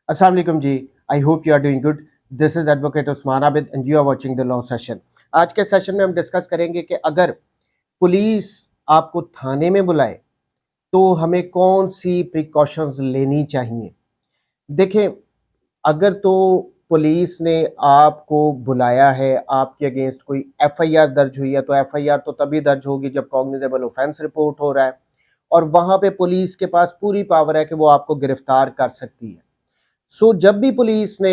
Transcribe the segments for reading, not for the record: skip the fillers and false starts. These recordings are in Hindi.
Assalamu alaikum ji. I hope you are doing good. This is Advocate Usman Abid and you are watching the law session. आज के सेशन में हम डिस्कस करेंगे कि अगर पुलिस आपको थाने में बुलाए तो हमें कौन सी प्रिकॉशंस लेनी चाहिए। देखें, अगर तो पुलिस ने आपको बुलाया है, आपके अगेंस्ट कोई एफआईआर दर्ज हुई है, तो एफआईआर तो तभी दर्ज होगी जब कॉग्निजेबल ऑफेंस रिपोर्ट हो रहा है और वहां पे पुलिस के पास पूरी पावर है कि वो आपको गिरफ्तार कर सकती है। जब भी पुलिस ने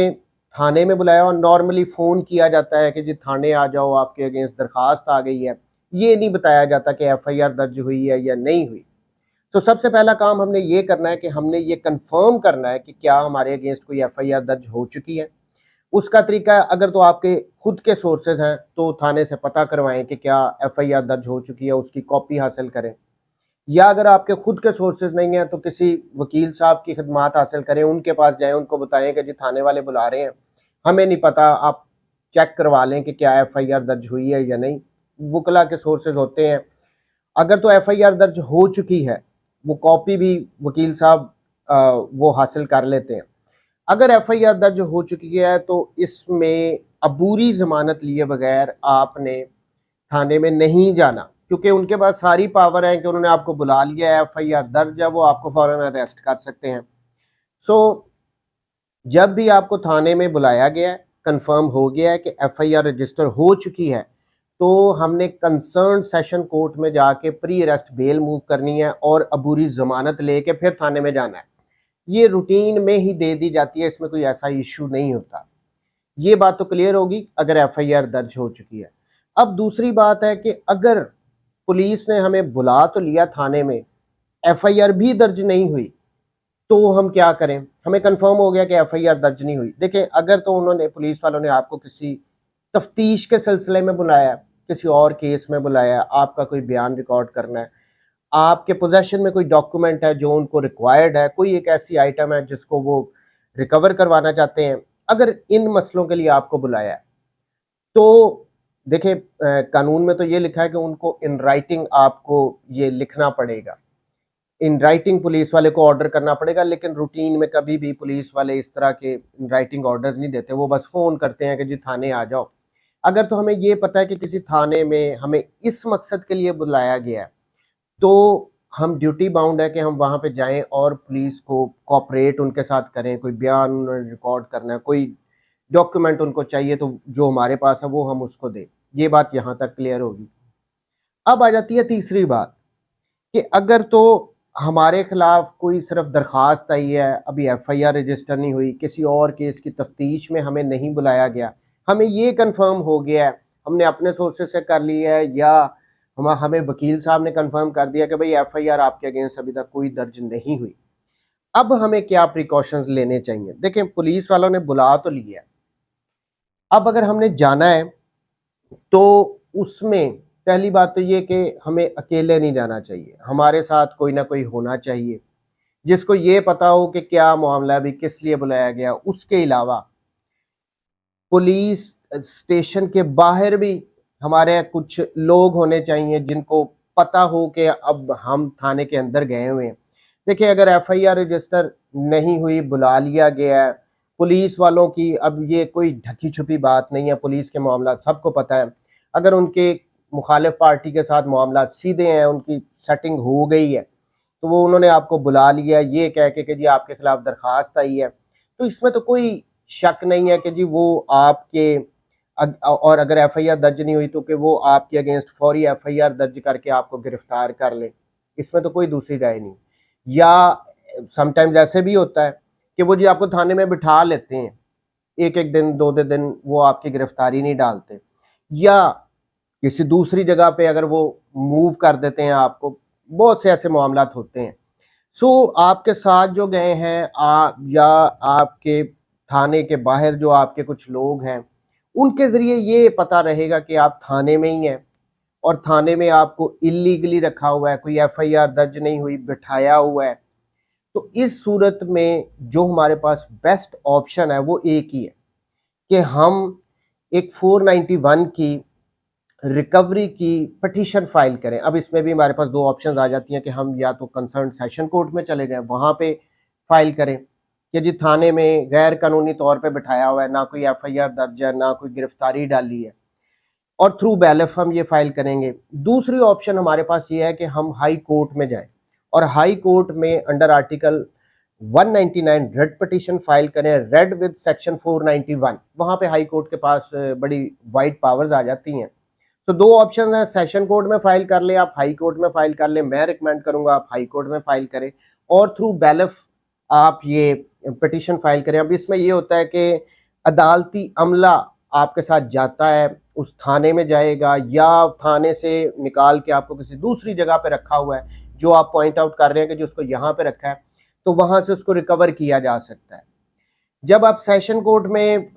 थाने में बुलाया और नॉर्मली फ़ोन किया जाता है कि जी थाने आ जाओ, आपके अगेंस्ट दरखास्त आ गई है, ये नहीं बताया जाता कि एफआईआर दर्ज हुई है या नहीं हुई। सबसे पहला काम हमने ये करना है कि हमने ये कंफर्म करना है कि क्या हमारे अगेंस्ट कोई एफआईआर दर्ज हो चुकी है। उसका तरीका, अगर तो आपके खुद के सोर्सेज हैं तो थाने से पता करवाएं कि क्या एफआईआर दर्ज हो चुकी है, उसकी कॉपी हासिल करें। या अगर आपके खुद के सोर्सेज नहीं हैं तो किसी वकील साहब की खिदमात हासिल करें, उनके पास जाएं, उनको बताएं कि जी थाने वाले बुला रहे हैं, हमें नहीं पता, आप चेक करवा लें कि क्या एफआईआर दर्ज हुई है या नहीं। वकला के सोर्सेज होते हैं। अगर तो एफआईआर दर्ज हो चुकी है, वो कॉपी भी वकील साहब वो हासिल कर लेते हैं। अगर एफआईआर दर्ज हो चुकी है तो इसमें अबूरी जमानत लिए बगैर आपने थाने में नहीं जाना, क्योंकि उनके पास सारी पावर है कि उन्होंने आपको बुला लिया है, एफआईआर दर्ज है, वो आपको फौरन अरेस्ट कर सकते हैं। सो जब भी आपको थाने में बुलाया गया है, कंफर्म हो गया है कि एफआईआर रजिस्टर हो चुकी है, तो हमने कंसर्न सेशन कोर्ट में जाके प्री अरेस्ट बेल मूव करनी है और अबूरी जमानत लेके फिर थाने में जाना है। ये रूटीन में ही दे दी जाती है, इसमें कोई ऐसा इशू नहीं होता। ये बात तो क्लियर होगी अगर एफआईआर दर्ज हो चुकी है। अब दूसरी बात है कि अगर पुलिस ने हमें बुला तो लिया थाने में, एफआईआर भी दर्ज नहीं हुई, तो हम क्या करें। हमें कंफर्म हो गया कि एफआईआर दर्ज नहीं हुई। देखिए, अगर तो उन्होंने, पुलिस वालों ने आपको किसी तफ्तीश के सिलसिले में बुलाया, किसी और केस में बुलाया, आपका कोई बयान रिकॉर्ड करना है, आपके पोजेशन में कोई डॉक्यूमेंट है जो उनको रिक्वायर्ड है, कोई एक ऐसी आइटम है जिसको वो रिकवर करवाना चाहते हैं, अगर इन मसलों के लिए आपको बुलाया है, तो देखिए, कानून में तो ये लिखा है कि उनको इन राइटिंग आपको ये लिखना पड़ेगा, इन राइटिंग पुलिस वाले को ऑर्डर करना पड़ेगा। लेकिन रूटीन में कभी भी पुलिस वाले इस तरह के इन राइटिंग ऑर्डर्स नहीं देते, वो बस फ़ोन करते हैं कि जी थाने आ जाओ। अगर तो हमें ये पता है कि किसी थाने में हमें इस मकसद के लिए बुलाया गया है, तो हम ड्यूटी बाउंड है कि हम वहाँ पे जाएं और पुलिस को कोऑपरेट उनके साथ करें। कोई बयान उन्होंने रिकॉर्ड करना है, कोई डॉक्यूमेंट उनको चाहिए, तो जो हमारे पास है वो हम उसको दें। ये बात यहाँ तक क्लियर होगी। अब आ जाती है तीसरी बात कि अगर तो हमारे खिलाफ कोई सिर्फ दरखास्त आई है, अभी एफआईआर रजिस्टर नहीं हुई, किसी और केस की तफ्तीश में हमें नहीं बुलाया गया, हमें ये कंफर्म हो गया है, हमने अपने सोर्सेज से कर लिया है या हमें वकील साहब ने कंफर्म कर दिया कि भाई एफआईआर आपके अगेंस्ट अभी तक कोई दर्ज नहीं हुई, अब हमें क्या प्रिकॉशंस लेने चाहिए। देखें, पुलिस वालों ने बुला तो लिया है, अब अगर हमने जाना है तो उसमें पहली बात तो ये कि हमें अकेले नहीं जाना चाहिए, हमारे साथ कोई ना कोई होना चाहिए जिसको ये पता हो कि क्या मामला भी, किस लिए बुलाया गया। उसके अलावा पुलिस स्टेशन के बाहर भी हमारे कुछ लोग होने चाहिए जिनको पता हो कि अब हम थाने के अंदर गए हुए हैं। देखिए, अगर एफआईआर रजिस्टर नहीं हुई, बुला लिया गया है, पुलिस वालों की अब ये कोई ढकी छुपी बात नहीं है, पुलिस के मामला सबको पता है। अगर उनके मुखालिफ पार्टी के साथ मामला सीधे हैं, उनकी सेटिंग हो गई है, तो वो उन्होंने आपको बुला लिया ये कह के कि जी आपके खिलाफ दरखास्त आई है, तो इसमें तो कोई शक नहीं है कि जी वो आपके और अगर एफआईआर दर्ज नहीं हुई तो कि वो आपके अगेंस्ट फौरी एफआईआर दर्ज करके आपको गिरफ्तार कर ले, इसमें तो कोई दूसरी राय नहीं। या समटाइम्स ऐसे भी होता है कि वो जी आपको थाने में बिठा लेते हैं, एक एक दिन, दो दो दिन वो आपकी गिरफ्तारी नहीं डालते, या किसी दूसरी जगह पे अगर वो मूव कर देते हैं आपको, बहुत से ऐसे मामलात होते हैं। आपके साथ जो गए हैं या आपके थाने के बाहर जो आपके कुछ लोग हैं, उनके ज़रिए ये पता रहेगा कि आप थाने में ही हैं और थाने में आपको इल्लीगली रखा हुआ है, कोई एफआईआर दर्ज नहीं हुई, बिठाया हुआ है। तो इस सूरत में जो हमारे पास बेस्ट ऑप्शन है वो एक ही है कि हम एक 491 की रिकवरी की पिटीशन फाइल करें। अब इसमें भी हमारे पास दो ऑप्शन आ जाती हैं कि हम या तो कंसर्न सेशन कोर्ट में चले जाएं, वहां पे फाइल करें, कि जी थाने में गैर कानूनी तौर पे बिठाया हुआ है, ना कोई एफआईआर दर्ज है, ना कोई गिरफ्तारी डाली है, और थ्रू बैलेफ हम ये फाइल करेंगे। दूसरी ऑप्शन हमारे पास ये है कि हम हाई कोर्ट में जाएं और हाई कोर्ट में under article 199 red petition file करें, रेड विद सेक्शन 491। वहां पे हाई कोर्ट के पास बड़ी वाइड पावर्स आ जाती हैं। तो दो ऑप्शन है, सेशन कोर्ट में फाइल कर ले, आप हाई कोर्ट में फाइल कर ले। मैं रिकमेंड करूंगा आप हाई कोर्ट में फाइल करें और थ्रू बैलेफ आप ये पिटीशन फाइल करें। अब इसमें ये होता है कि अदालती अमला आपके साथ जाता है, उस थाने में जाएगा या थाने से निकाल के आपको किसी दूसरी जगह पे रखा हुआ है, जो आप पॉइंट आउट कर रहे हैं कि जो उसको यहाँ पे रखा है, तो वहां से उसको रिकवर किया जा सकता है। जब आप सेशन कोर्ट में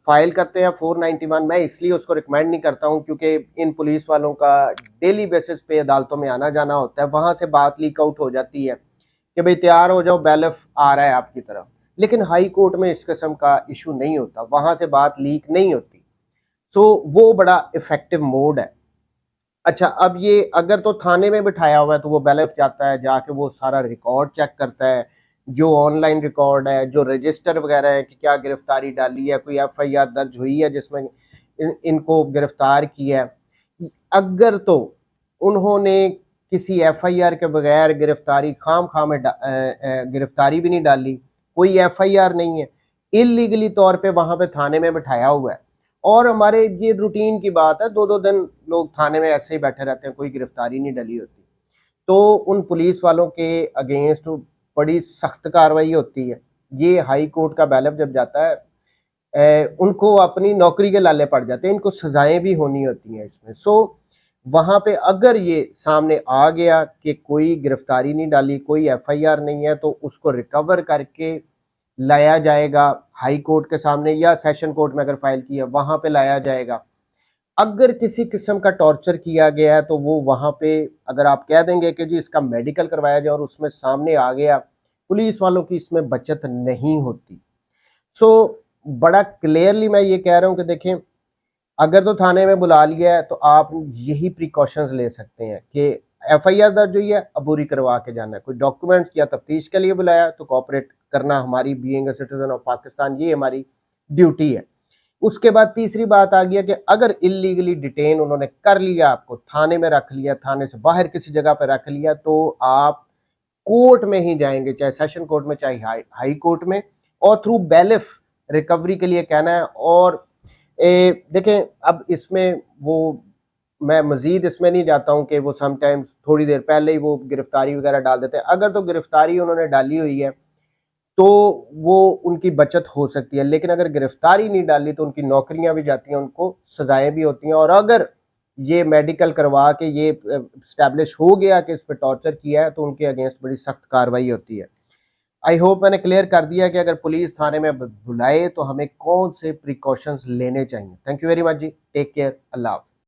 फाइल करते हैं 491, मैं इसलिए उसको रिकमेंड नहीं करता हूं क्योंकि इन पुलिस वालों का डेली बेसिस पे अदालतों में आना जाना होता है, वहां से बात लीक आउट हो जाती है कि भाई तैयार हो जाओ, बैलेफ आ रहा है आपकी तरफ। लेकिन हाई कोर्ट में इस किस्म का इशू नहीं होता, वहां से बात लीक नहीं होती। सो वो बड़ा इफेक्टिव मोड है। अच्छा, अब ये अगर तो थाने में बिठाया हुआ है तो वो बैलेफ जाता है, जाके वो सारा रिकॉर्ड चेक करता है, जो ऑनलाइन रिकॉर्ड है, जो रजिस्टर वगैरह है कि क्या गिरफ्तारी डाली है, कोई एफआईआर दर्ज हुई है जिसमें इनको गिरफ्तार किया है। अगर तो उन्होंने किसी एफआईआर के बगैर गिरफ्तारी खाम खाम में गिरफ्तारी भी नहीं डाली, कोई एफआईआर नहीं है, इलीगली तौर पे वहां पे थाने में बिठाया हुआ है, और हमारे ये रूटीन की बात है, 2-2 दिन लोग थाने में ऐसे ही बैठे रहते हैं, कोई गिरफ्तारी नहीं डली होती, तो उन पुलिस वालों के अगेंस्ट बड़ी सख्त कार्रवाई होती है। ये हाई कोर्ट का बैलेफ जब जाता है, उनको अपनी नौकरी के लाले पड़ जाते हैं, इनको सजाएं भी होनी होती हैं इसमें। सो वहां पे अगर ये सामने आ गया कि कोई गिरफ्तारी नहीं डाली, कोई एफआईआर नहीं है, तो उसको रिकवर करके लाया जाएगा हाई कोर्ट के सामने, या सेशन कोर्ट में अगर फाइल की है वहां पे लाया जाएगा। अगर किसी किस्म का टॉर्चर किया गया है तो वो वहां पे अगर आप कह देंगे कि जी इसका मेडिकल करवाया जाए और उसमें सामने आ गया, पुलिस वालों की इसमें बचत नहीं होती। सो बड़ा क्लियरली मैं ये कह रहा हूं कि देखें, अगर तो थाने में बुला लिया है तो आप यही प्रिकॉशंस ले सकते हैं कि एफआईआर दर्ज हुई है, अबूरी करवा के जाना है। कोई डॉक्यूमेंट्स या तफ्तीश के लिए बुलाया तो कोऑपरेट करना हमारी being a citizen of Pakistan, ये हमारी ड्यूटी है। उसके बाद तीसरी बात आ गया कि अगर इलीगली डिटेन उन्होंने कर लिया, आपको थाने में रख लिया, थाने से बाहर किसी जगह पर रख लिया, तो आप कोर्ट में ही जाएंगे, चाहे सेशन कोर्ट में चाहे हाई कोर्ट में, और थ्रू बैलेफ रिकवरी के लिए कहना है। और देखें, अब इसमें वो मैं मजीद इसमें नहीं जाता हूं कि वो समटाइम्स थोड़ी देर पहले ही वो गिरफ्तारी वगैरह डाल देते हैं। अगर तो गिरफ्तारी उन्होंने डाली हुई है तो वो उनकी बचत हो सकती है, लेकिन अगर गिरफ्तारी नहीं डाली तो उनकी नौकरियां भी जाती हैं, उनको सजाएं भी होती हैं। और अगर ये मेडिकल करवा के ये स्टैब्लिश हो गया कि इस पर टॉर्चर किया है तो उनके अगेंस्ट बड़ी सख्त कार्रवाई होती है। आई होप मैंने क्लियर कर दिया कि अगर पुलिस थाने में बुलाए तो हमें कौन से प्रिकॉशंस लेने चाहिए। Thank you very much ji, take care, अल्लाह हाफ़िज़।